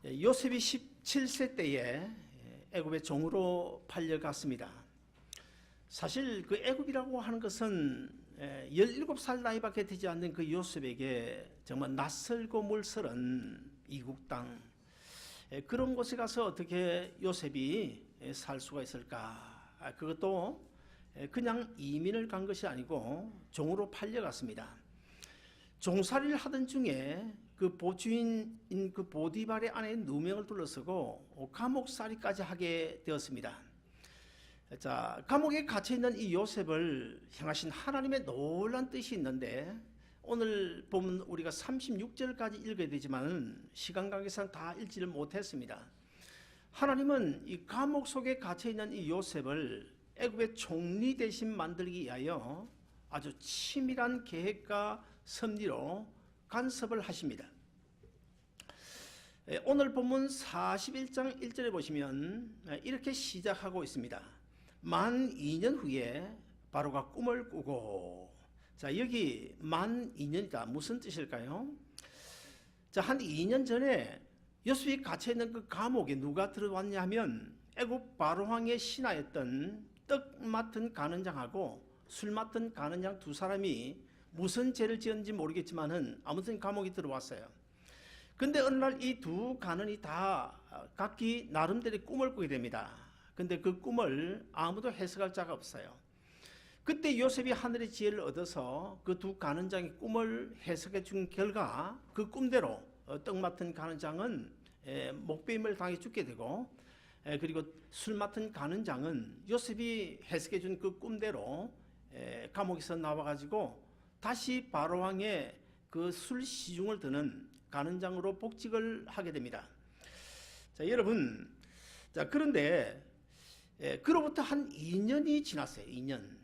요셉이 17세 때에 애굽의 종으로 팔려갔습니다. 사실 그 애굽이라고 하는 것은 17살 나이밖에 되지 않는 그 요셉에게 정말 낯설고 물설은 이국 땅, 그런 곳에 가서 어떻게 요셉이 살 수가 있을까? 그것도 그냥 이민을 간 것이 아니고 종으로 팔려갔습니다. 종살이를 하던 중에 그 보주인인 그 보디발의 아내 누명을 둘러서고 감옥살이까지 하게 되었습니다. 자, 감옥에 갇혀있는 이 요셉을 향하신 하나님의 놀란 뜻이 있는데, 오늘 보면 우리가 36절까지 읽어야 되지만 시간 관계상 다 읽지를 못했습니다. 하나님은 이 감옥 속에 갇혀있는 이 요셉을 애굽의 총리 대신 만들기 위하여 아주 치밀한 계획과 섭리로 간섭을 하십니다. 오늘 본문 41장 1절에 보시면 이렇게 시작하고 있습니다. 만 2년 후에 바로가 꿈을 꾸고, 자, 여기 만 2년이다 무슨 뜻일까요? 자, 한 2년 전에 요셉이 갇혀있는 그 감옥에 누가 들어왔냐 하면 애굽 바로왕의 신하였던 떡 맡은 가는장하고 술 맡은 가는장 두 사람이 무슨 죄를 지었는지 모르겠지만은 아무튼 감옥에 들어왔어요. 근데 어느 날 이 두 가는이 다 각기 나름대로 꿈을 꾸게 됩니다. 근데 그 꿈을 아무도 해석할 자가 없어요. 그때 요셉이 하늘의 지혜를 얻어서 그 두 가는장의 꿈을 해석해 준 결과 그 꿈대로 떡 맡은 가는장은 목베임을 당해 죽게 되고, 그리고 술 맡은 가는장은 요셉이 해석해 준 그 꿈대로 감옥에서 나와가지고 다시 바로왕의 그 술 시중을 드는 가는장으로 복직을 하게 됩니다. 자, 여러분, 자, 그런데 그로부터 한 2년이 지났어요. 2년.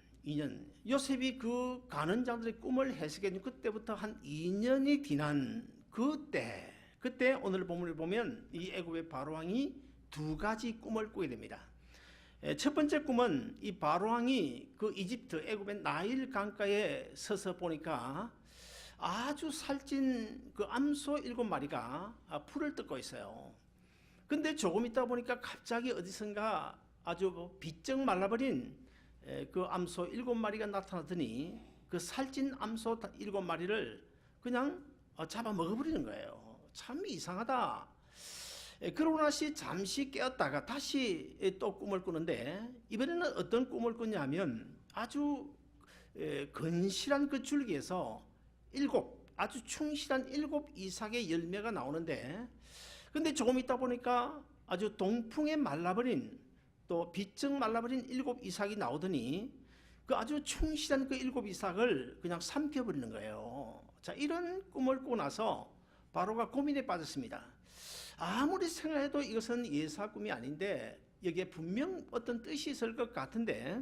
요셉이 그 가는장들의 꿈을 해석해 준 그때부터 한 2년이 지난 그때 오늘 본문을 보면 이 애굽의 바로왕이 두 가지 꿈을 꾸게 됩니다. 첫 번째 꿈은 이 바로왕이 그 이집트 애굽의 나일 강가에 서서 보니까 아주 살찐 그 암소 7마리가 풀을 뜯고 있어요. 근데 조금 있다 보니까 갑자기 어디선가 아주 비쩍 말라버린 그 암소 7마리가 나타나더니 그 살찐 암소 7마리를 그냥 잡아 먹어버리는 거예요. 참 이상하다. 그러고 나서 잠시 깨었다가 다시 또 꿈을 꾸는데, 이번에는 어떤 꿈을 꿨냐면 아주 건실한 그 줄기에서 아주 충실한 7 이삭의 열매가 나오는데, 근데 조금 있다 보니까 아주 동풍에 말라버린, 또 비쩍 말라버린 7 이삭이 나오더니 그 아주 충실한 그 7 이삭을 그냥 삼켜버리는 거예요. 자, 이런 꿈을 꾸고 나서 바로가 고민에 빠졌습니다. 아무리 생각해도 이것은 예사 꿈이 아닌데 여기에 분명 어떤 뜻이 있을 것 같은데,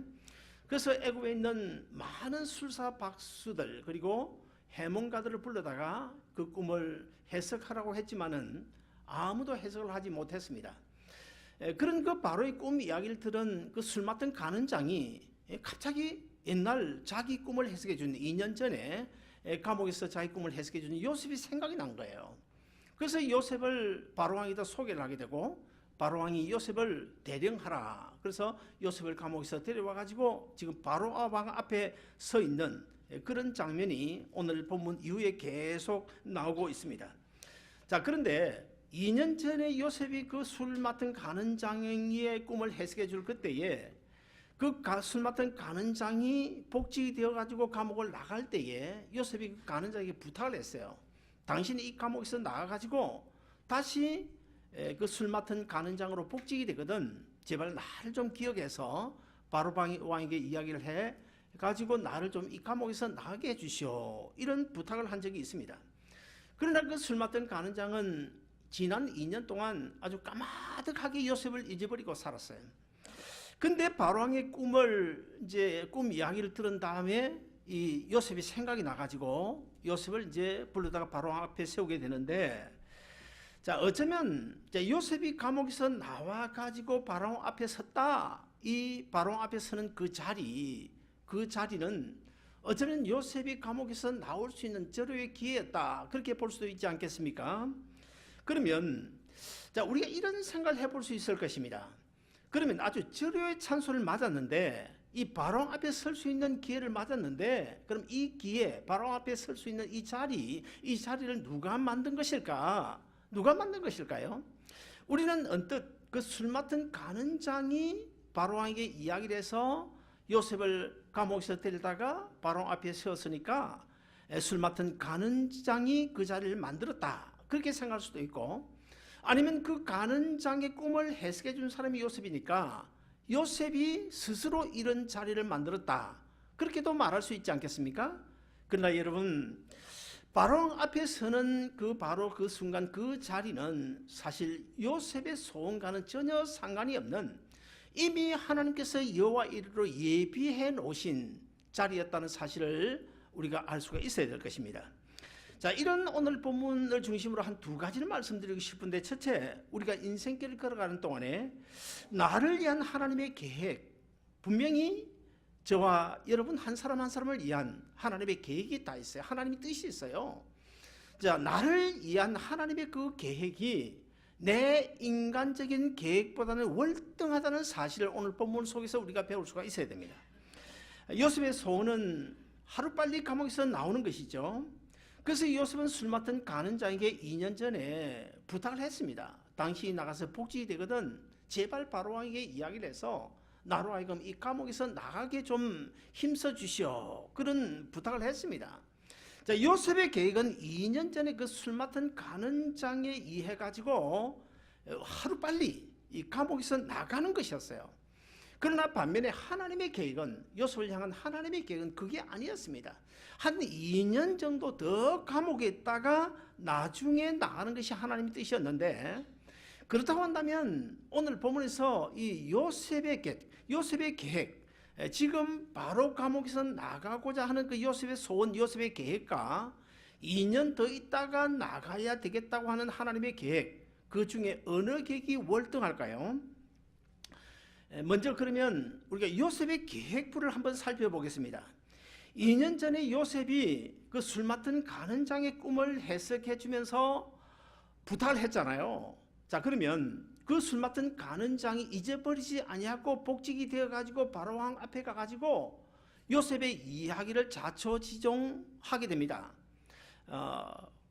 그래서 애굽에 있는 많은 술사 박수들 그리고 해몽가들을 불러다가 그 꿈을 해석하라고 했지만은 아무도 해석을 하지 못했습니다. 그런 그 바로의 꿈 이야기를 들은 그 술 맡은 가는장이 갑자기 옛날 자기 꿈을 해석해 준 2년 전에 감옥에서 자기 꿈을 해석해 준 요셉이 생각이 난 거예요. 그래서 요셉을 바로왕에다 소개를 하게 되고, 바로왕이 요셉을 대령하라. 그래서 요셉을 감옥에서 데려와 가지고 지금 바로왕 앞에 서 있는 그런 장면이 오늘 본문 이후에 계속 나오고 있습니다. 자, 그런데 2년 전에 요셉이 그 술 맡은 가는장의 꿈을 해석해 줄 그때에 그 술 맡은 가는장이 복직이 되어 가지고 감옥을 나갈 때에 요셉이 그 가는장에게 부탁을 했어요. 당신이 이 감옥에서 나가가지고 다시 그 술 맡은 가는장으로 복직이 되거든, 제발 나를 좀 기억해서 바로왕에게 이야기를 해 가지고 나를 좀 이 감옥에서 나가게 해주시오, 이런 부탁을 한 적이 있습니다. 그러나 그 술 맡은 가는장은 지난 2년 동안 아주 까마득하게 요셉을 잊어버리고 살았어요. 근데 바로왕의 꿈 이야기를 들은 다음에 이 요셉이 생각이 나가지고 요셉을 이제 불러다가 바로왕 앞에 세우게 되는데, 자, 어쩌면 요셉이 감옥에서 나와 가지고 바로왕 앞에 섰다, 이 바로왕 앞에 서는 그 자리는 어쩌면 요셉이 감옥에서 나올 수 있는 절호의 기회였다, 그렇게 볼 수도 있지 않겠습니까? 그러면 자, 우리가 이런 생각을 해볼 수 있을 것입니다. 그러면 아주 절호의 찬소를 맞았는데, 이 바로 앞에 설 수 있는 기회를 맞았는데, 그럼 이 기회, 바로 앞에 설 수 있는 이 자리를 누가 만든 것일까? 누가 만든 것일까요? 우리는 언뜻 그 술 맡은 간은장이 바로왕에게 이야기를 해서 요셉을 감옥에서 데리다가 바로왕 앞에 세웠으니까 술 맡은 간은장이 그 자리를 만들었다, 그렇게 생각할 수도 있고, 아니면 그 간은장의 꿈을 해석해 준 사람이 요셉이니까 요셉이 스스로 이런 자리를 만들었다, 그렇게도 말할 수 있지 않겠습니까? 그러나 여러분, 바로왕 앞에 서는 바로 그 순간 그 자리는 사실 요셉의 소원과는 전혀 상관이 없는, 이미 하나님께서 여호와 이르러 예비해 놓으신 자리였다는 사실을 우리가 알 수가 있어야 될 것입니다. 자, 이런 오늘 본문을 중심으로 한 두 가지를 말씀드리고 싶은데, 첫째, 우리가 인생길을 걸어가는 동안에 나를 위한 하나님의 계획, 분명히 저와 여러분 한 사람 한 사람을 위한 하나님의 계획이 다 있어요. 하나님의 뜻이 있어요. 자, 나를 위한 하나님의 그 계획이 내 인간적인 계획보다는 월등하다는 사실을 오늘 본문 속에서 우리가 배울 수가 있어야 됩니다. 요셉의 소원은 하루빨리 감옥에서 나오는 것이죠. 그래서 요셉은 술 맡은 간은장에게 2년 전에 부탁을 했습니다. 당신이 나가서 복직이 되거든 제발 바로왕에게 이야기를 해서 나로 하여금 이 감옥에서 나가게 좀 힘써 주시오, 그런 부탁을 했습니다. 자, 요셉의 계획은 2년 전에 그 술 맡은 간은장에 의해 가지고 하루빨리 이 감옥에서 나가는 것이었어요. 그러나 반면에 하나님의 계획은, 요셉을 향한 하나님의 계획은 그게 아니었습니다. 한 2년 정도 더 감옥에 있다가 나중에 나가는 것이 하나님의 뜻이었는데, 그렇다고 한다면 오늘 본문에서 이 요셉의 계획, 지금 바로 감옥에서 나가고자 하는 그 요셉의 소원, 요셉의 계획과 2년 더 있다가 나가야 되겠다고 하는 하나님의 계획, 그 중에 어느 계획이 월등할까요? 먼저 그러면 우리가 요셉의 계획부를 한번 살펴보겠습니다. 2년 전에 요셉이 그 술 맡은 간은장의 꿈을 해석해 주면서 부탁을 했잖아요. 자, 그러면 그 술 맡은 간은장이 잊어버리지 아니하고 복직이 되어가지고 바로왕 앞에 가가지고 요셉의 이야기를 자초지종하게 됩니다.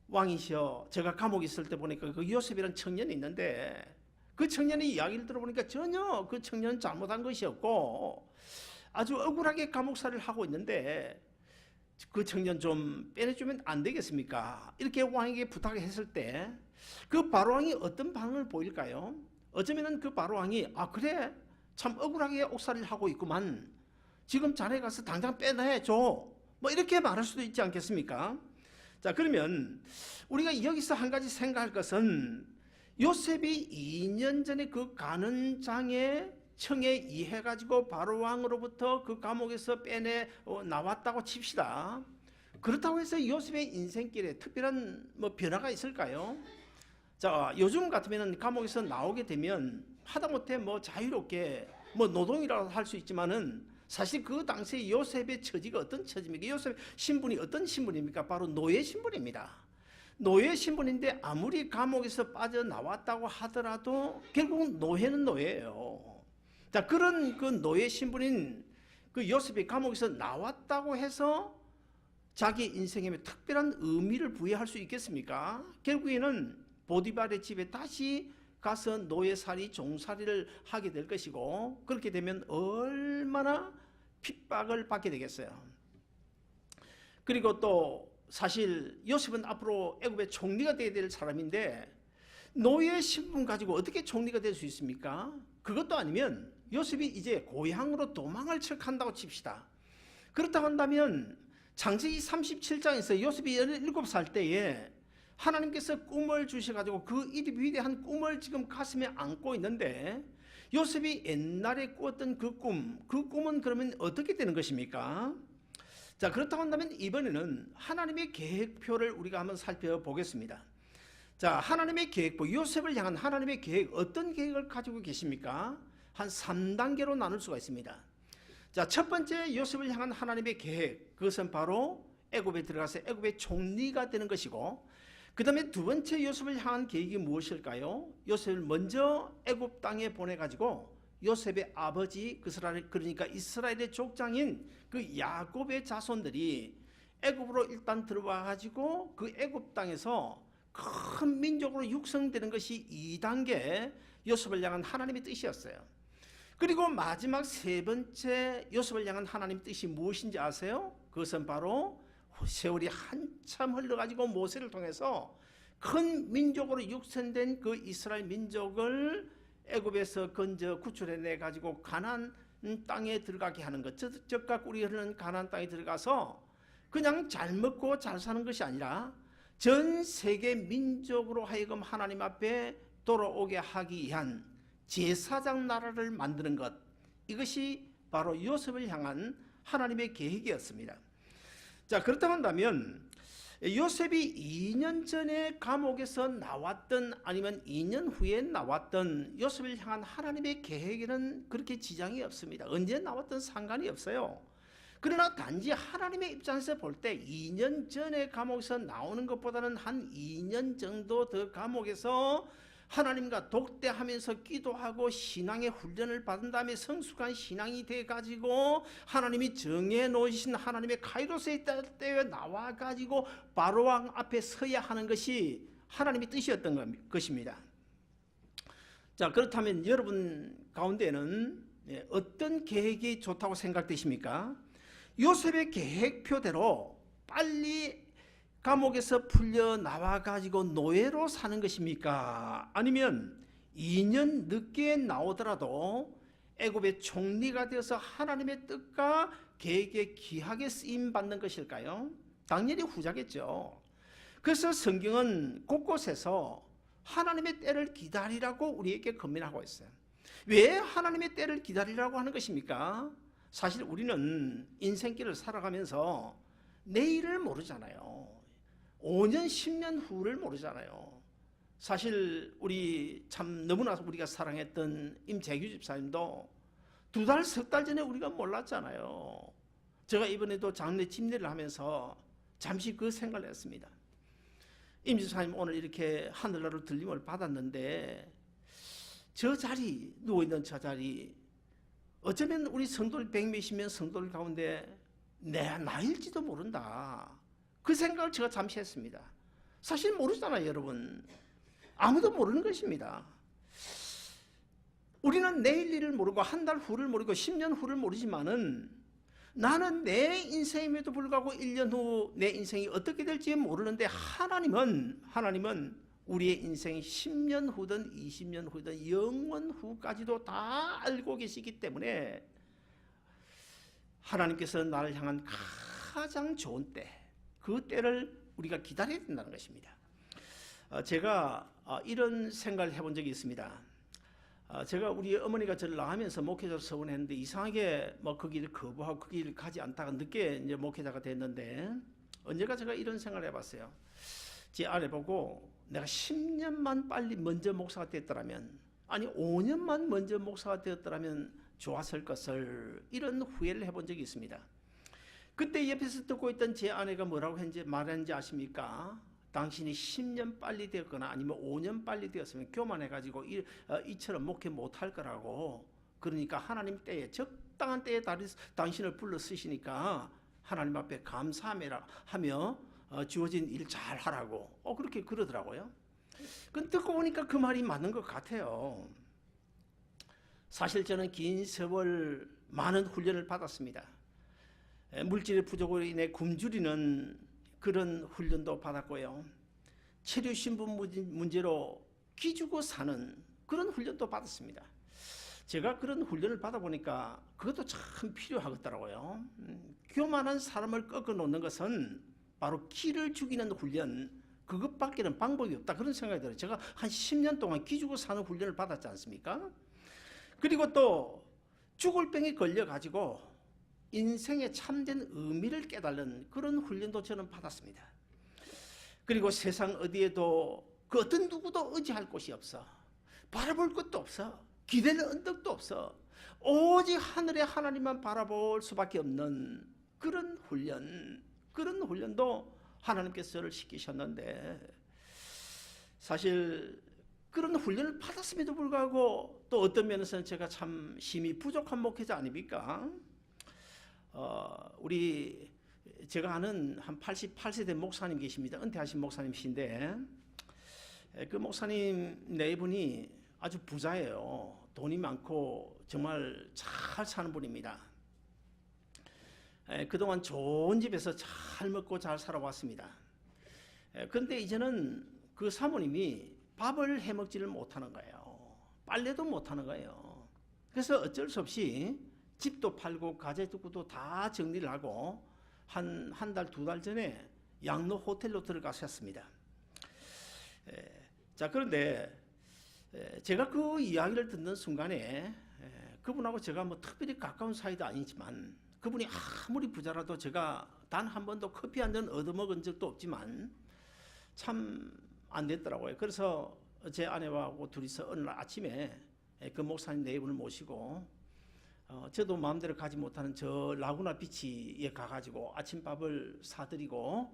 왕이시여, 제가 감옥에 있을 때 보니까 그 요셉이라는 청년이 있는데 그 청년의 이야기를 들어보니까 전혀 그 청년은 잘못한 것이 없고 아주 억울하게 감옥살이를 하고 있는데 그 청년 좀 빼내주면 안 되겠습니까? 이렇게 왕에게 부탁했을 때 그 바로왕이 어떤 반응을 보일까요? 어쩌면 그 바로왕이 그래, 참 억울하게 옥살이를 하고 있구만, 지금 자네 가서 당장 빼내줘, 뭐 이렇게 말할 수도 있지 않겠습니까? 자, 그러면 우리가 여기서 한 가지 생각할 것은, 요셉이 2년 전에 그 간은장의 청에 의해 가지고 바로왕으로부터 그 감옥에서 빼내 나왔다고 칩시다. 그렇다고 해서 요셉의 인생길에 특별한 변화가 있을까요? 자, 요즘 같으면 감옥에서 나오게 되면 하다못해 자유롭게 노동이라고 할 수 있지만은 사실 그 당시에 요셉의 처지가 어떤 처지입니까? 요셉 신분이 어떤 신분입니까? 바로 노예 신분입니다. 노예 신분인데 아무리 감옥에서 빠져나왔다고 하더라도 결국은 노예는 노예예요. 자, 그런 그 노예 신분인 그 요셉이 감옥에서 나왔다고 해서 자기 인생에 특별한 의미를 부여할 수 있겠습니까? 결국에는 보디발의 집에 다시 가서 노예살이, 종살이를 하게 될 것이고, 그렇게 되면 얼마나 핍박을 받게 되겠어요. 그리고 또 사실 요셉은 앞으로 애굽의 총리가 되어야 될 사람인데 노예 신분 가지고 어떻게 총리가 될 수 있습니까? 그것도 아니면 요셉이 이제 고향으로 도망을 척한다고 칩시다. 그렇다고 한다면 창세기 37장에서 요셉이 17살 때에 하나님께서 꿈을 주셔가지고 그 위대한 꿈을 지금 가슴에 안고 있는데, 요셉이 옛날에 꾸었던 그 꿈은 그러면 어떻게 되는 것입니까? 자, 그렇다고 한다면 이번에는 하나님의 계획표를 우리가 한번 살펴보겠습니다. 자, 하나님의 계획표, 요셉을 향한 하나님의 계획, 어떤 계획을 가지고 계십니까? 한 3단계로 나눌 수가 있습니다. 자, 첫 번째 요셉을 향한 하나님의 계획, 그것은 바로 애굽에 들어가서 애굽의 총리가 되는 것이고, 그 다음에 두 번째 요셉을 향한 계획이 무엇일까요? 요셉을 먼저 애굽 땅에 보내가지고 요셉의 아버지 그러니까 이스라엘의 족장인 그 야곱의 자손들이 애굽으로 일단 들어와가지고 그 애굽 땅에서 큰 민족으로 육성되는 것이 2단계 요셉을 향한 하나님의 뜻이었어요. 그리고 마지막 세 번째 요셉을 향한 하나님의 뜻이 무엇인지 아세요? 그것은 바로 세월이 한참 흘러가지고 모세를 통해서 큰 민족으로 육성된 그 이스라엘 민족을 애굽에서 건져 구출해내 가지고 가나안 땅에 들어가게 하는 것. 즉각 우리 흐르는 가나안 땅에 들어가서 그냥 잘 먹고 잘 사는 것이 아니라 전 세계 민족으로 하여금 하나님 앞에 돌아오게 하기 위한 제사장 나라를 만드는 것. 이것이 바로 요셉을 향한 하나님의 계획이었습니다. 자, 그렇다면 요셉이 2년 전에 감옥에서 나왔던 아니면 2년 후에 나왔던 요셉을 향한 하나님의 계획에는 그렇게 지장이 없습니다. 언제 나왔던 상관이 없어요. 그러나 단지 하나님의 입장에서 볼 때 2년 전에 감옥에서 나오는 것보다는 한 2년 정도 더 감옥에서 하나님과 독대하면서 기도하고 신앙의 훈련을 받은 다음에 성숙한 신앙이 돼가지고 하나님이 정해놓으신 하나님의 카이로스의 때에 나와가지고 바로왕 앞에 서야 하는 것이 하나님의 뜻이었던 것입니다. 자, 그렇다면 여러분 가운데는 어떤 계획이 좋다고 생각되십니까? 요셉의 계획표대로 빨리 감옥에서 풀려 나와가지고 노예로 사는 것입니까? 아니면 2년 늦게 나오더라도 애굽의 총리가 되어서 하나님의 뜻과 계획에 귀하게 쓰임받는 것일까요? 당연히 후자겠죠. 그래서 성경은 곳곳에서 하나님의 때를 기다리라고 우리에게 권면하고 있어요. 왜 하나님의 때를 기다리라고 하는 것입니까? 사실 우리는 인생길을 살아가면서 내일을 모르잖아요. 5년, 10년 후를 모르잖아요. 사실 우리 참 너무나 우리가 사랑했던 임재규 집사님도 2달, 3달 전에 우리가 몰랐잖아요. 제가 이번에도 장례 집례를 하면서 잠시 그 생각을 했습니다. 임 집사님 오늘 이렇게 하늘나라로 들림을 받았는데 저 자리, 누워있는 저 자리 어쩌면 우리 성도들 100몇십 명 성도들 가운데 내 나일지도 모른다. 그 생각을 제가 잠시 했습니다. 사실 모르잖아요, 여러분. 아무도 모르는 것입니다. 우리는 내일 일을 모르고 한 달 후를 모르고 10년 후를 모르지만은 나는 내 인생임에도 불구하고 1년 후 내 인생이 어떻게 될지 모르는데 하나님은 우리의 인생이 10년 후든 20년 후든 영원 후까지도 다 알고 계시기 때문에 하나님께서 나를 향한 가장 좋은 때, 그 때를 우리가 기다려야 된다는 것입니다. 제가 이런 생각을 해본 적이 있습니다. 제가 우리 어머니가 저를 낳으면서 목회자로 서원했는데 이상하게 그 길을 거부하고 그 길을 가지 않다가 늦게 이제 목회자가 됐는데 언제가 제가 이런 생각을 해봤어요. 제 아내 보고 내가 10년만 빨리 먼저 목사가 됐더라면, 아니 5년만 먼저 목사가 되었더라면 좋았을 것을, 이런 후회를 해본 적이 있습니다. 그때 옆에서 듣고 있던 제 아내가 뭐라고 말했는지 아십니까? 당신이 10년 빨리 되었거나 아니면 5년 빨리 되었으면 교만해가지고 이처럼 목회 못할 거라고. 그러니까 하나님 때에, 적당한 때에 당신을 불러 쓰시니까 하나님 앞에 감사하며 주어진 일 잘 하라고. 그렇게 그러더라고요. 그 듣고 보니까 그 말이 맞는 것 같아요. 사실 저는 긴 세월 많은 훈련을 받았습니다. 물질의 부족으로 인해 굶주리는 그런 훈련도 받았고요. 체류 신분 문제로 기죽어 사는 그런 훈련도 받았습니다. 제가 그런 훈련을 받아보니까 그것도 참 필요하겠더라고요. 교만한 사람을 꺾어 놓는 것은 바로 기를 죽이는 훈련, 그것밖에는 방법이 없다, 그런 생각이 들어요. 제가 한 10년 동안 기죽어 사는 훈련을 받았지 않습니까? 그리고 또 죽을 병에 걸려가지고 인생의 참된 의미를 깨달는 그런 훈련도 저는 받았습니다. 그리고 세상 어디에도 그 어떤 누구도 의지할 곳이 없어. 바라볼 것도 없어. 기대는 언덕도 없어. 오직 하늘의 하나님만 바라볼 수밖에 없는 그런 훈련도 하나님께서 저를 시키셨는데 사실 그런 훈련을 받았음에도 불구하고 또 어떤 면에서는 제가 참 힘이 부족한 목회자 아닙니까? 우리 제가 아는 한 88세 된 목사님 계십니다. 은퇴하신 목사님이신데 그 목사님 네 분이 아주 부자예요. 돈이 많고 정말 잘 사는 분입니다. 그동안 좋은 집에서 잘 먹고 잘 살아왔습니다. 그런데 이제는 그 사모님이 밥을 해먹지를 못하는 거예요. 빨래도 못하는 거예요. 그래서 어쩔 수 없이 집도 팔고 가재도구도 다 정리를 하고 한 달, 두 달 전에 양로 호텔로 들어가셨습니다. 자, 그런데 제가 그 이야기를 듣는 순간에 그분하고 제가 뭐 특별히 가까운 사이도 아니지만 그분이 아무리 부자라도 제가 단 한 번도 커피 한 잔 얻어먹은 적도 없지만 참 안 됐더라고요. 그래서 제 아내하고 둘이서 어느 날 아침에 그 목사님 네 분을 모시고 저도 마음대로 가지 못하는 저 라구나 비치에 가가지고 아침밥을 사드리고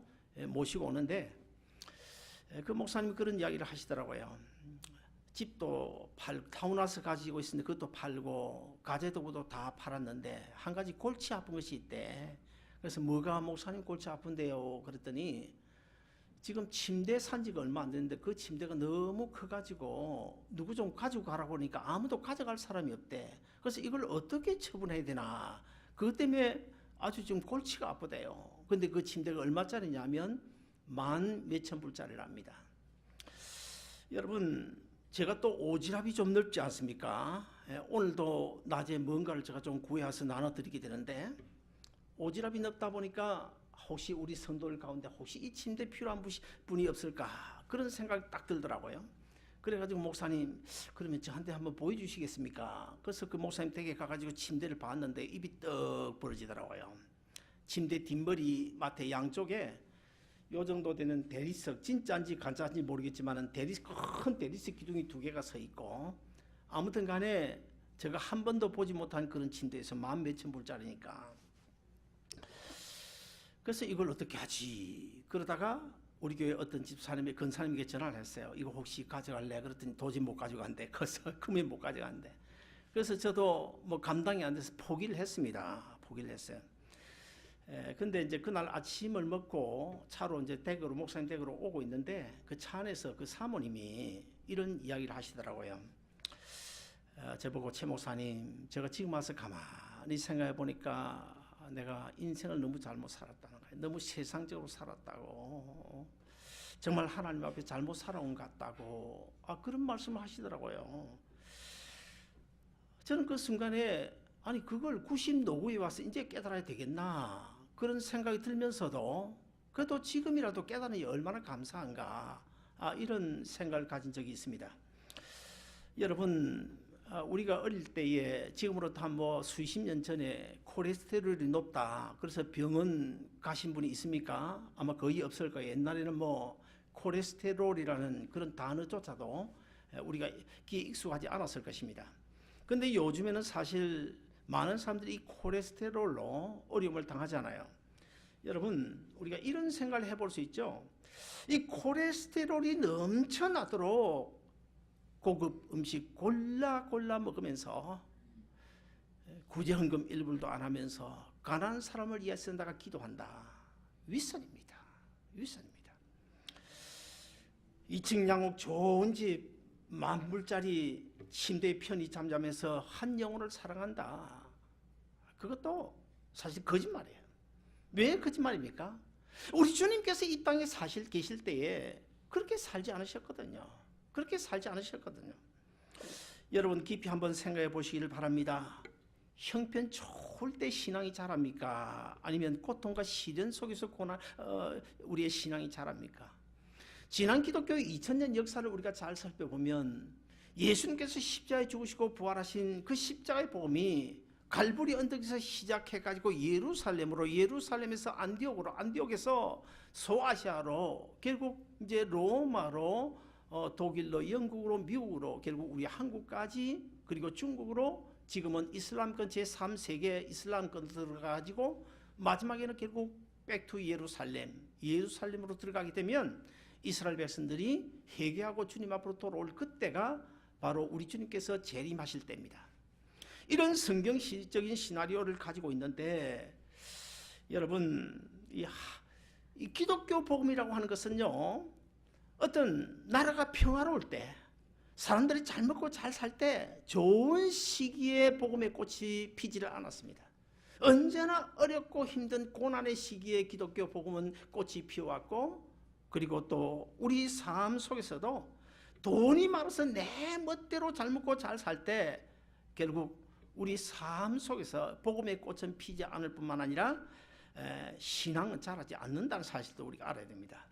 모시고 오는데 그 목사님이 그런 이야기를 하시더라고요. 집도 타운하우스 가지고 있었는데 그것도 팔고 가재도구도 다 팔았는데 한 가지 골치 아픈 것이 있대. 그래서 뭐가 목사님 골치 아픈데요? 그랬더니 지금 침대 산 지가 얼마 안 됐는데 그 침대가 너무 커가지고 누구 좀 가지고 가라고 하니까 아무도 가져갈 사람이 없대. 그래서 이걸 어떻게 처분해야 되나. 그것 때문에 아주 지금 골치가 아프대요. 근데 그 침대가 얼마짜리냐면 10,000몇천 불짜리랍니다. 여러분, 제가 또 오지랖이 좀 넓지 않습니까? 오늘도 낮에 뭔가를 제가 좀 구해와서 나눠드리게 되는데 오지랖이 넓다 보니까 혹시 우리 성도들 가운데 혹시 이 침대 필요한 분이 없을까 그런 생각이 딱 들더라고요. 그래가지고 목사님 그러면 저한테 한번 보여주시겠습니까? 그래서 그 목사님 댁에 가가지고 침대를 봤는데 입이 떡 벌어지더라고요. 침대 뒷머리 맡에 양쪽에 요 정도 되는 대리석, 진짜인지 가짜인지 모르겠지만 큰 대리석 기둥이 2개가 서 있고 아무튼 간에 제가 한 번도 보지 못한 그런 침대에서 10,000몇천 불짜리니까 그래서 이걸 어떻게 하지? 그러다가 우리 교회 어떤 집사님이 근사님에게 전화를 했어요. 이거 혹시 가져갈래? 그랬더니 도저히 못 가져간대. 그래서 금연 못 가져간대. 그래서 저도 뭐 감당이 안 돼서 포기를 했습니다. 포기를 했어요. 근데 이제 그날 아침을 먹고 차로 이제 댁으로 목사님 댁으로 오고 있는데 그 차 안에서 그 사모님이 이런 이야기를 하시더라고요. 저보고 최 목사님, 제가 지금 와서 가만히 생각해 보니까 내가 인생을 너무 잘못 살았다는 거예요. 너무 세상적으로 살았다고. 정말 하나님 앞에 잘못 살아온 것 같다고. 그런 말씀을 하시더라고요. 저는 그 순간에 아니 그걸 90 노후에 와서 이제 깨달아야 되겠나 그런 생각이 들면서도 그래도 지금이라도 깨달으니 얼마나 감사한가 이런 생각을 가진 적이 있습니다. 여러분 우리가 어릴 때에 지금으로부터 한 뭐 수십 년 전에 콜레스테롤이 높다 그래서 병원 가신 분이 있습니까? 아마 거의 없을 거예요. 옛날에는 뭐 콜레스테롤이라는 그런 단어조차도 우리가 귀에 익숙하지 않았을 것입니다. 근데 요즘에는 사실 많은 사람들이 이 콜레스테롤로 어려움을 당하잖아요. 여러분 우리가 이런 생각을 해볼 수 있죠. 이 콜레스테롤이 넘쳐나도록 고급 음식 골라 먹으면서 구제헌금 1불도 안 하면서 가난한 사람을 위해 쓴다가 기도한다. 윗선입니다. 윗선입니다. 2층 양옥 좋은 집 10,000불짜리 침대에 편히 잠자면서 한 영혼을 사랑한다. 그것도 사실 거짓말이에요. 왜 거짓말입니까? 우리 주님께서 이 땅에 계실 때에 그렇게 살지 않으셨거든요. 그렇게 살지 않으셨거든요. 여러분 깊이 한번 생각해 보시기를 바랍니다. 형편 좋을 때 신앙이 자랍니까? 아니면 고통과 시련 속에서 우리의 신앙이 자랍니까? 지난 기독교의 2000년 역사를 우리가 잘 살펴보면 예수님께서 십자가에 죽으시고 부활하신 그 십자가의 복음이 갈보리 언덕에서 시작해가지고 예루살렘에서 안디옥에서 소아시아로 결국 이제 로마로 독일로 영국으로 미국으로 결국 우리 한국까지 그리고 중국으로 지금은 이슬람권 제3세계 이슬람권 들어가지고 마지막에는 결국 백투 예루살렘으로 들어가게 되면 이스라엘 백성들이 회개하고 주님 앞으로 돌아올 그때가 바로 우리 주님께서 재림하실 때입니다. 이런 성경적인 시나리오를 가지고 있는데 여러분 이 기독교 복음이라고 하는 것은요, 어떤 나라가 평화로울 때, 사람들이 잘 먹고 잘 살 때 좋은 시기에 복음의 꽃이 피지를 않았습니다. 언제나 어렵고 힘든 고난의 시기에 기독교 복음은 꽃이 피어왔고, 그리고 또 우리 삶 속에서도 돈이 많아서 내 멋대로 잘 먹고 잘 살 때 결국 우리 삶 속에서 복음의 꽃은 피지 않을 뿐만 아니라 신앙은 자라지 않는다는 사실도 우리가 알아야 됩니다.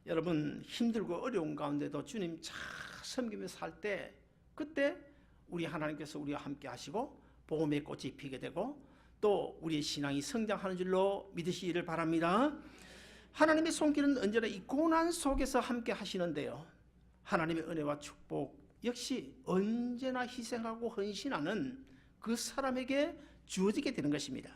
여러분, 힘들고 어려운 가운데도 주님 잘 섬기며 살 때, 그때 우리 하나님께서 우리와 함께 하시고 복음의 꽃이 피게 되고 또 우리의 신앙이 성장하는 줄로 믿으시기를 바랍니다. 하나님의 손길은 언제나 이 고난 속에서 함께 하시는데요, 하나님의 은혜와 축복 역시 언제나 희생하고 헌신하는 그 사람에게 주어지게 되는 것입니다.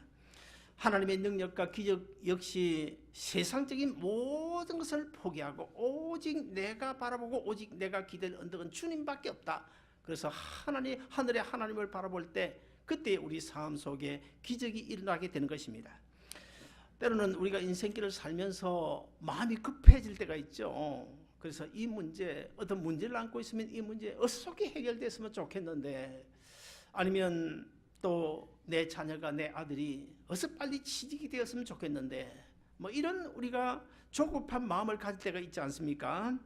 하나님의 능력과 기적 역시 세상적인 모든 것을 포기하고 오직 내가 바라보고 오직 내가 기댈 언덕은 주님밖에 없다. 그래서 하늘의 하나님을 바라볼 때 그때 우리 삶 속에 기적이 일어나게 되는 것입니다. 때로는 우리가 인생길을 살면서 마음이 급해질 때가 있죠. 그래서 이 문제, 어떤 문제를 안고 있으면 이 문제 어떻게 해결됐으면 좋겠는데, 아니면 또 내 자녀가, 내 아들이 어서 빨리 취직이 되었으면 좋겠는데, 뭐 이런 우리가 조급한 마음을 가질 때가 있지 않습니까?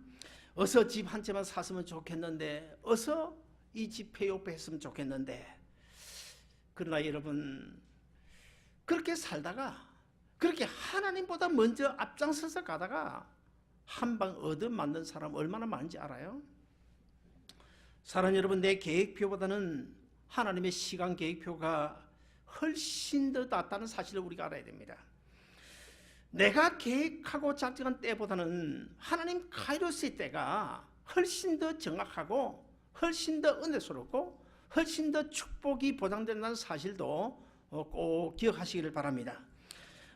어서 집 한 채만 샀으면 좋겠는데, 어서 이 집 폐업했으면 좋겠는데. 그러나 여러분, 그렇게 살다가 그렇게 하나님보다 먼저 앞장서서 가다가 한 방 얻어맞는 사람 얼마나 많은지 알아요? 사랑 여러분, 내 계획표보다는 하나님의 시간 계획표가 훨씬 더 낫다는 사실을 우리가 알아야 됩니다. 내가 계획하고 작정한 때보다는 하나님 카이로스의 때가 훨씬 더 정확하고 훨씬 더 은혜스럽고 훨씬 더 축복이 보장된다는 사실도 꼭 기억하시기를 바랍니다.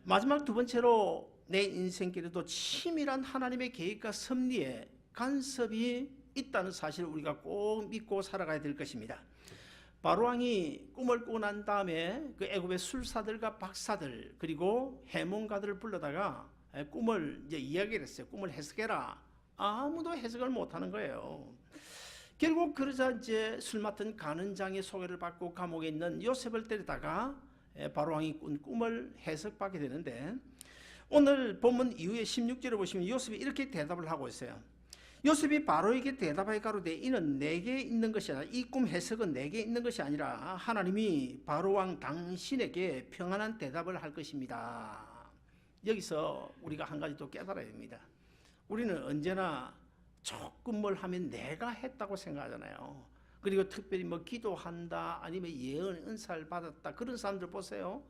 마지막 두 번째로 내 인생길에도 치밀한 하나님의 계획과 섭리에 간섭이 있다는 사실을 우리가 꼭 믿고 살아가야 될 것입니다. 바로왕이 꿈을 꾸고 난 다음에 그 애굽의 술사들과 박사들 그리고 해몽가들을 불러다가 꿈을 이제 이야기를 했어요. 꿈을 해석해라. 아무도 해석을 못하는 거예요. 결국 그러자 이제 술 맡은 간원장의 소개를 받고 감옥에 있는 요셉을 데려다가 바로왕이 꾼 꿈을 해석받게 되는데, 오늘 본문 이후에 16절에 보시면 요셉이 이렇게 대답을 하고 있어요. 요셉이 바로에게 대답하여 가로되 이는 내게 있는 것이 아니라, 이 꿈 해석은 내게 있는 것이 아니라 하나님이 바로왕 당신에게 평안한 대답을 할 것입니다. 여기서 우리가 한 가지 또 깨달아야 됩니다. 우리는 언제나 조금 뭘 하면 내가 했다고 생각하잖아요. 그리고 특별히 뭐 기도한다, 아니면 예언 은사를 받았다, 그런 사람들 보세요.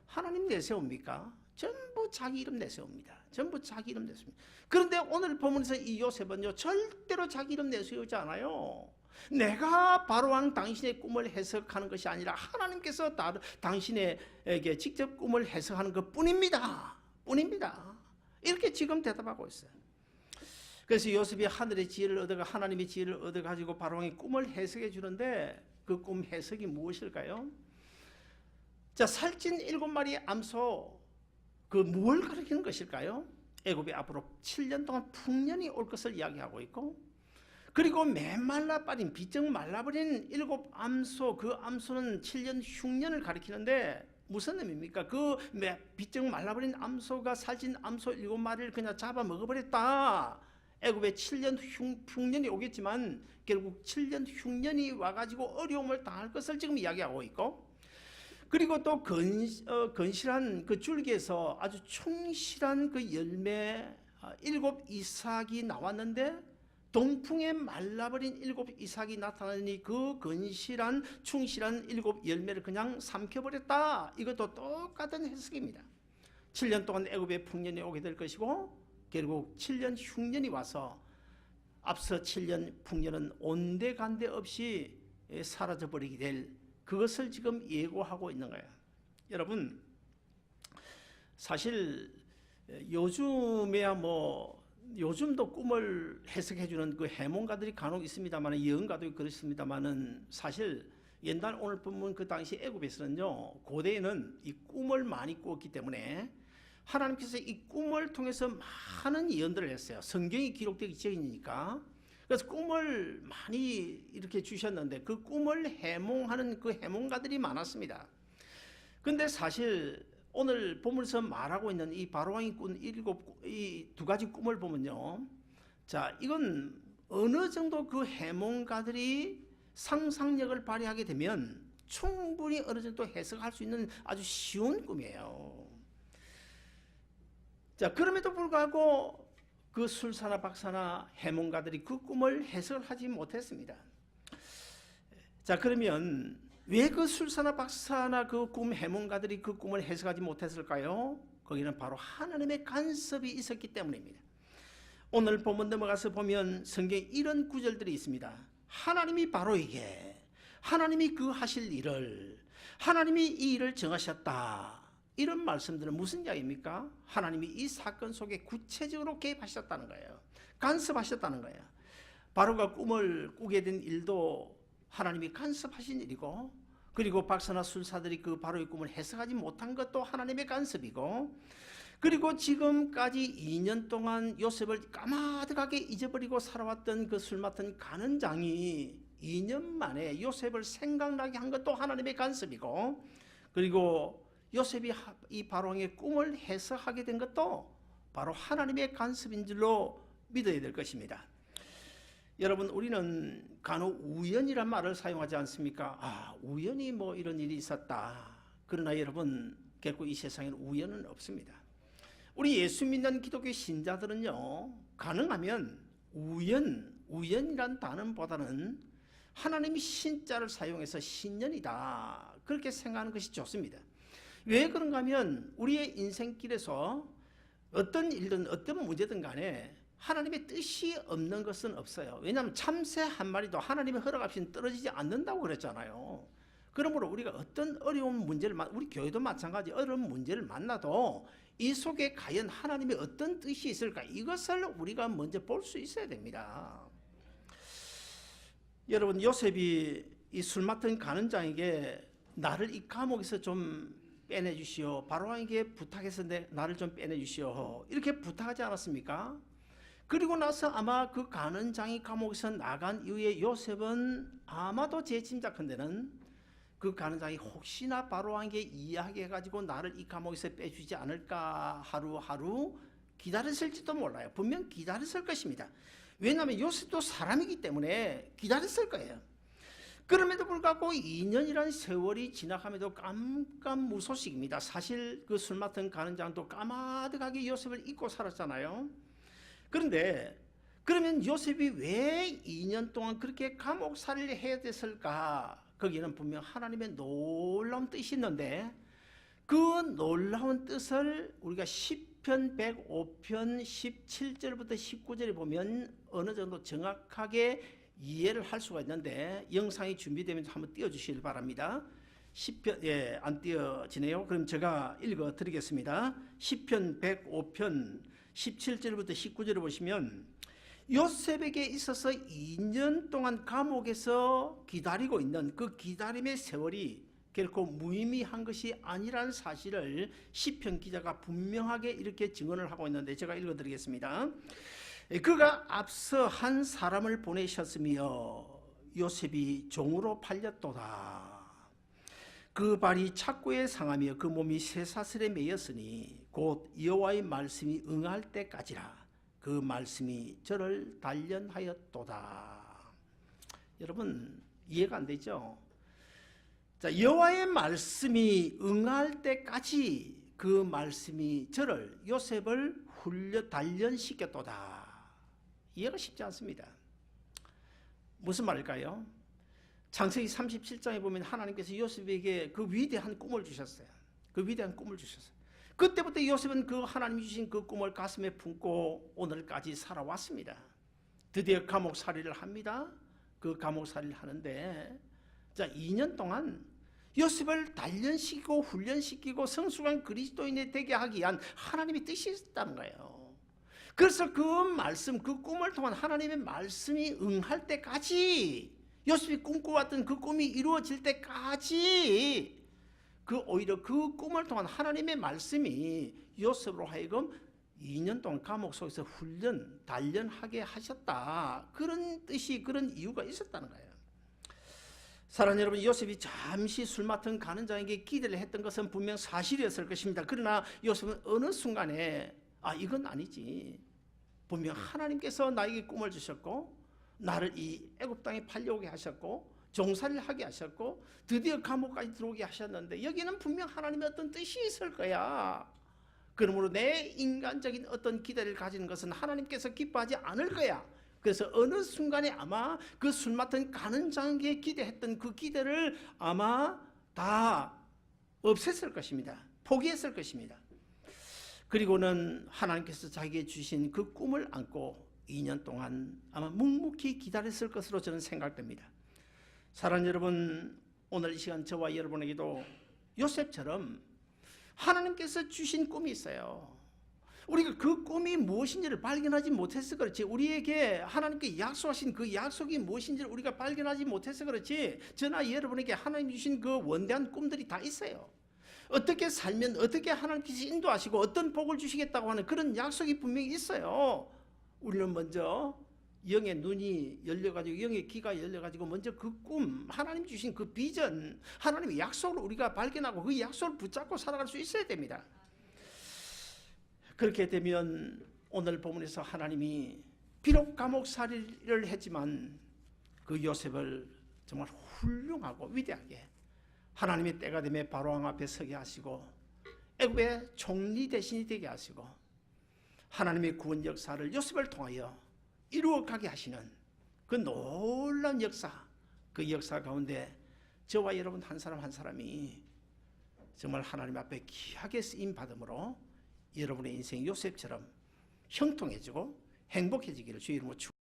하나님 내세웁니까? 전부 자기 이름 내세웁니다. 전부 자기 이름 내세웁니다. 그런데 오늘 본문에서 이 요셉은요, 절대로 자기 이름 내세우지 않아요. 내가 바로왕 당신의 꿈을 해석하는 것이 아니라 하나님께서 당신에게 직접 꿈을 해석하는 것 뿐입니다. 이렇게 지금 대답하고 있어요. 그래서 요셉이 하늘의 지혜를 얻어가, 하나님의 지혜를 얻어가지고 바로왕의 꿈을 해석해 주는데, 그 꿈 해석이 무엇일까요? 자, 살찐 7마리의 암소, 그 뭘 가리키는 것일까요? 애굽에 앞으로 7년 동안 풍년이 올 것을 이야기하고 있고, 그리고 메말라 빠진, 비쩍 말라버린 7암소, 그 암소는 7년 흉년을 가리키는데 무슨 의미입니까? 그 비쩍 말라버린 암소가 살찐 암소 7마리를 그냥 잡아 먹어버렸다. 애굽에 7년 흉년이 오겠지만 결국 7년 흉년이 와가지고 어려움을 당할 것을 지금 이야기하고 있고, 그리고 또 건실한 그 줄기에서 아주 충실한 그 열매 7 이삭이 나왔는데, 동풍에 말라버린 7 이삭이 나타나니 그 건실한 충실한 7 열매를 그냥 삼켜버렸다. 이것도 똑같은 해석입니다. 7년 동안 애굽에 풍년이 오게 될 것이고, 결국 7년 흉년이 와서 앞서 7년 풍년은 온데간데 없이 사라져버리게 될, 그것을 지금 예고하고 있는 거예요. 여러분, 사실 요즘에야 뭐 요즘도 꿈을 해석해주는 그 해몽가들이 간혹 있습니다만, 예언가도 그렇습니다만은, 사실 옛날 오늘 보면 그 당시 애굽에서는요, 고대에는 이 꿈을 많이 꾸었기 때문에 하나님께서 이 꿈을 통해서 많은 예언들을 했어요. 성경이 기록되기 전이니까. 그래서 꿈을 많이 이렇게 주셨는데 그 꿈을 해몽하는 그 해몽가들이 많았습니다. 근데 사실 오늘 본문에서 말하고 있는 이 바로왕이 꾼 이 두 가지 꿈을 보면요, 자, 이건 어느 정도 그 해몽가들이 상상력을 발휘하게 되면 충분히 어느 정도 해석할 수 있는 아주 쉬운 꿈이에요. 자, 그럼에도 불구하고 그 술사나 박사나 해몽가들이 그 꿈을 해석을 하지 못했습니다. 자, 그러면 왜 그 술사나 박사나 그 꿈 해몽가들이 그 꿈을 해석하지 못했을까요? 거기는 바로 하나님의 간섭이 있었기 때문입니다. 오늘 본문 넘어가서 보면 성경에 이런 구절들이 있습니다. 하나님이 바로에게 하나님이 그 하실 일을, 하나님이 이 일을 정하셨다, 이런 말씀들은 무슨 이야기입니까? 하나님이 이 사건 속에 구체적으로 개입하셨다는 거예요. 간섭하셨다는 거예요. 바로가 꿈을 꾸게 된 일도 하나님이 간섭하신 일이고, 그리고 박사나 술사들이 그 바로의 꿈을 해석하지 못한 것도 하나님의 간섭이고, 그리고 지금까지 2년 동안 요셉을 까마득하게 잊어버리고 살아왔던 그 술 맡은 간원장이 2년 만에 요셉을 생각나게 한 것도 하나님의 간섭이고, 그리고 요셉이 이 바로왕의 꿈을 해석하게 된 것도 바로 하나님의 간섭인 줄로 믿어야 될 것입니다. 여러분, 우리는 간혹 우연이란 말을 사용하지 않습니까? 아, 우연히 뭐 이런 일이 있었다. 그러나 여러분, 결코 이 세상에는 우연은 없습니다. 우리 예수 믿는 기독교 신자들은요, 가능하면 우연이란 단어보다는 하나님이 신자를 사용해서 신년이다, 그렇게 생각하는 것이 좋습니다. 왜 그런가 하면 우리의 인생길에서 어떤 일든 어떤 문제든 간에 하나님의 뜻이 없는 것은 없어요. 왜냐하면 참새 한 마리도 하나님의 허락 없이는 떨어지지 않는다고 그랬잖아요. 그러므로 우리가 어떤 어려운 문제를, 우리 교회도 마찬가지, 어려운 문제를 만나도 이 속에 과연 하나님의 어떤 뜻이 있을까, 이것을 우리가 먼저 볼 수 있어야 됩니다. 여러분, 요셉이 이 술 맡은 간원장에게 나를 이 감옥에서 좀 빼내주시오, 바로왕에게 부탁했었는데 나를 좀 빼내주시오, 이렇게 부탁하지 않았습니까? 그리고 나서 아마 그 간원장이 감옥에서 나간 이후에 요셉은 아마도 제 짐작컨대는 그 간원장이 혹시나 바로왕에게 이야기해가지고 나를 이 감옥에서 빼주지 않을까 하루하루 기다렸을지도 몰라요. 분명 기다렸을 것입니다. 왜냐하면 요셉도 사람이기 때문에 기다렸을 거예요. 그럼에도 불구하고 2년이라는 세월이 지나감에도 깜깜무소식입니다. 사실 그 술 맡은 간원장도 까마득하게 요셉을 잊고 살았잖아요. 그런데 그러면 요셉이 왜 2년 동안 그렇게 감옥살이를 해야 됐을까? 거기는 분명 하나님의 놀라운 뜻이 있는데, 그 놀라운 뜻을 우리가 시편 105편 17절부터 19절에 보면 어느 정도 정확하게 이해를 할 수가 있는데, 영상이 준비되면 한번 띄워주시길 바랍니다. 시편, 안 띄워지네요. 그럼 제가 읽어 드리겠습니다. 시편 105편 17절부터 19절을 보시면, 요셉에게 있어서 2년 동안 감옥에서 기다리고 있는 그 기다림의 세월이 결코 무의미한 것이 아니라는 사실을 시편 기자가 분명하게 이렇게 증언을 하고 있는데, 제가 읽어드리겠습니다. 그가 앞서 한 사람을 보내셨으며 요셉이 종으로 팔렸도다. 그 발이 착고에 상하며 그 몸이 쇠사슬에 매였으니 곧 여호와의 말씀이 응할 때까지라. 그 말씀이 저를 단련하였도다. 여러분, 이해가 안 되죠? 자, 여호와의 말씀이 응할 때까지 그 말씀이 저를, 요셉을 단련시켰도다. 이해가 쉽지 않습니다. 무슨 말일까요? 창세기 37장에 보면 하나님께서 요셉에게 그 위대한 꿈을 주셨어요. 그 위대한 꿈을 주셨어요. 그때부터 요셉은 그 하나님이 주신 그 꿈을 가슴에 품고 오늘까지 살아왔습니다. 드디어 감옥살이를 합니다. 그 감옥살이를 하는데, 자, 2년 동안 요셉을 단련시키고 훈련시키고 성숙한 그리스도인이 되게 하기 위한 하나님의 뜻이 있다는 거예요. 그래서 그 말씀, 그 꿈을 통한 하나님의 말씀이 응할 때까지, 요셉이 꿈꿔왔던 그 꿈이 이루어질 때까지 오히려 그 꿈을 통한 하나님의 말씀이 요셉으로 하여금 2년 동안 감옥 속에서 단련하게 하셨다. 그런 뜻이, 그런 이유가 있었다는 거예요. 사랑하는 여러분, 요셉이 잠시 술 맡은 가는 자에게 기대를 했던 것은 분명 사실이었을 것입니다. 그러나 요셉은 어느 순간에 이건 아니지. 분명 하나님께서 나에게 꿈을 주셨고 나를 이 애굽 땅에 팔려오게 하셨고 종살이를 하게 하셨고 드디어 감옥까지 들어오게 하셨는데 여기는 분명 하나님의 어떤 뜻이 있을 거야. 그러므로 내 인간적인 어떤 기대를 가지는 것은 하나님께서 기뻐하지 않을 거야. 그래서 어느 순간에 아마 그 술 맡은 가는 자에게 기대했던 그 기대를 아마 다 없앴을 것입니다. 포기했을 것입니다. 그리고는 하나님께서 자기에게 주신 그 꿈을 안고 2년 동안 아마 묵묵히 기다렸을 것으로 저는 생각됩니다. 사랑하는 여러분, 오늘 이 시간 저와 여러분에게도 요셉처럼 하나님께서 주신 꿈이 있어요. 우리가 그 꿈이 무엇인지를 발견하지 못해서 그렇지, 우리에게 하나님께 약속하신 그 약속이 무엇인지를 우리가 발견하지 못해서 그렇지, 저나 여러분에게 하나님 주신 그 원대한 꿈들이 다 있어요. 어떻게 살면 어떻게 하나님께서 인도하시고 어떤 복을 주시겠다고 하는 그런 약속이 분명히 있어요. 우리는 먼저 영의 눈이 열려가지고, 영의 귀가 열려가지고 먼저 그 꿈, 하나님 주신 그 비전, 하나님의 약속을 우리가 발견하고 그 약속을 붙잡고 살아갈 수 있어야 됩니다. 그렇게 되면 오늘 본문에서 하나님이 비록 감옥살이를 했지만 그 요셉을 정말 훌륭하고 위대하게 하나님의 때가 되면 바로왕 앞에 서게 하시고 애굽의 총리 대신이 되게 하시고 하나님의 구원 역사를 요셉을 통하여 이루어가게 하시는 그 놀라운 역사, 그 역사 가운데 저와 여러분 한 사람 한 사람이 정말 하나님 앞에 귀하게 쓰임 받음으로 여러분의 인생 요셉처럼 형통해지고 행복해지기를 주의 이름으로 축원합니다.